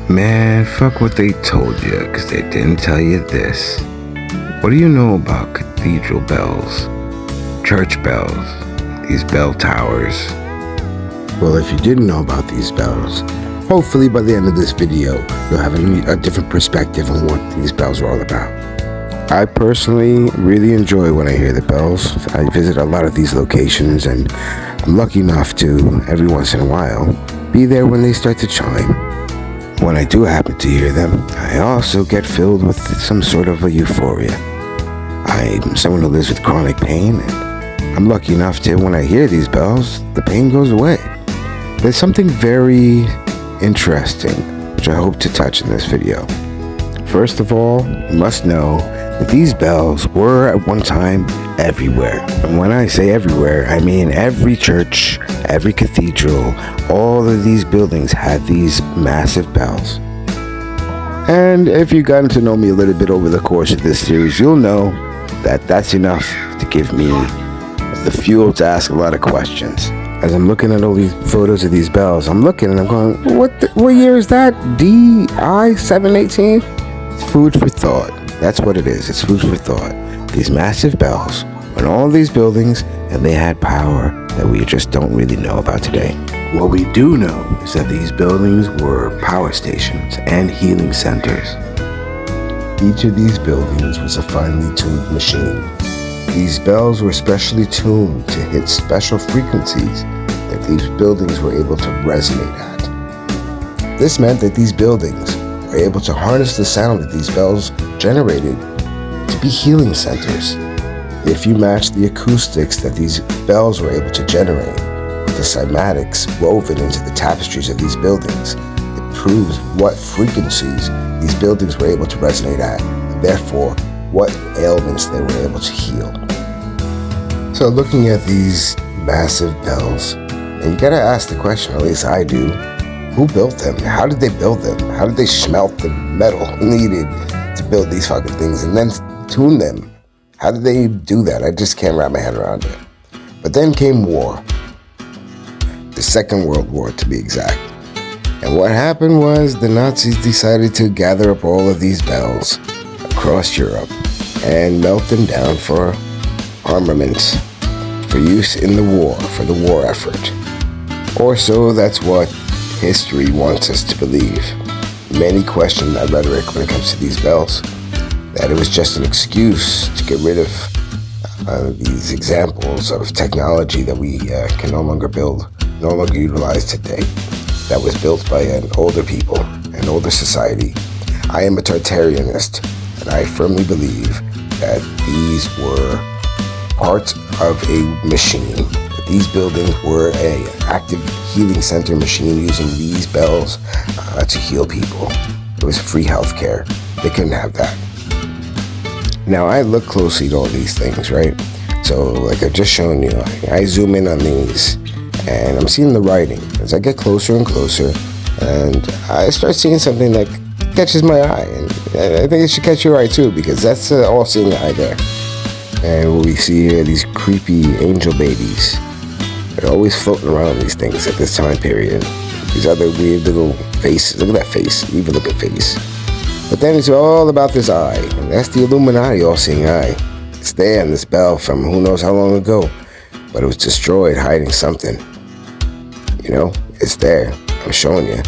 Man, fuck what they told you, cause they didn't tell you this. What do you know about cathedral bells, church bells, these bell towers? Well, if you didn't know about these bells, hopefully by the end of this video, you'll have a different perspective on what these bells are all about. I personally really enjoy when I hear the bells. I visit a lot of these locations, and I'm lucky enough to, every once in a while, be there when they start to chime. When I do happen to hear them, I also get filled with some sort of a euphoria. I'm someone who lives with chronic pain, and I'm lucky enough to, when I hear these bells, the pain goes away. There's something very interesting, which I hope to touch in this video. First of all, you must know that these bells were at one time everywhere. And when I say everywhere, I mean every church, every cathedral, all of these buildings had these massive bells. And if you've gotten to know me a little bit over the course of this series, you'll know that that's enough to give me the fuel to ask a lot of questions. As I'm looking at all these photos of these bells, I'm looking and I'm going, what year is that? DI 718? It's food for thought. That's what it is. It's food for thought. These massive bells were in all these buildings, and they had power that we just don't really know about today. What we do know is that these buildings were power stations and healing centers. Each of these buildings was a finely tuned machine. These bells were specially tuned to hit special frequencies that these buildings were able to resonate at. This meant that these buildings were able to harness the sound that these bells generated to be healing centers. If you match the acoustics that these bells were able to generate with the cymatics woven into the tapestries of these buildings, it proves what frequencies these buildings were able to resonate at, and therefore what ailments they were able to heal. So looking at these massive bells, and you gotta ask the question, at least I do, who built them? How did they build them? How did they smelt the metal needed to build these fucking things and then tune them? How did they do that? I just can't wrap my head around it. But then came war. The Second World War, to be exact. And what happened was the Nazis decided to gather up all of these bells across Europe and melt them down for armaments, for use in the war, for the war effort. Or so that's what history wants us to believe. Many question that rhetoric when it comes to these bells, that it was just an excuse to get rid of these examples of technology that we can no longer build, no longer utilize today, that was built by an older people, an older society. I am a Tartarianist, and I firmly believe that these were parts of a machine. These buildings were an active healing center machine using these bells to heal people. It was free healthcare. They couldn't have that. Now, I look closely at all these things, right? So, like I've just shown you, I zoom in on these, and I'm seeing the writing as I get closer and closer, and I start seeing something that catches my eye, and I think it should catch your eye too, because that's the all-seeing eye there. And what we see here, these creepy angel babies. They're always floating around these things at this time period. These other weird little faces. Look at that face, evil looking face. But then it's all about this eye. And that's the Illuminati all-seeing eye. It's there in this bell from who knows how long ago. But it was destroyed hiding something. You know, it's there. I'm showing you.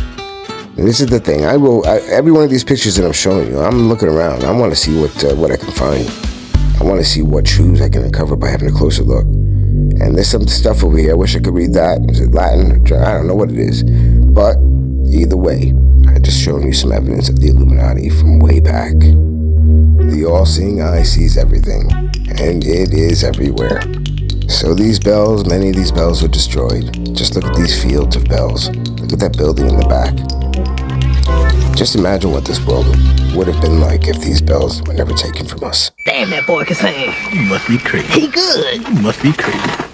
And this is the thing. Every one of these pictures that I'm showing you, I'm looking around. I want to see what I can find. I want to see what truths I can uncover by having a closer look. And there's some stuff over here. I wish I could read that. Is it Latin? I don't know what it is. But either way, I just shown you some evidence of the Illuminati from way back. The all-seeing eye sees everything, and it is everywhere. So these bells, many of these bells were destroyed. Just look at these fields of bells. Look at that building in the back. Just imagine what this world would have been like if these bells were never taken from us. Damn, that boy can sing. You must be crazy. He good. You must be crazy.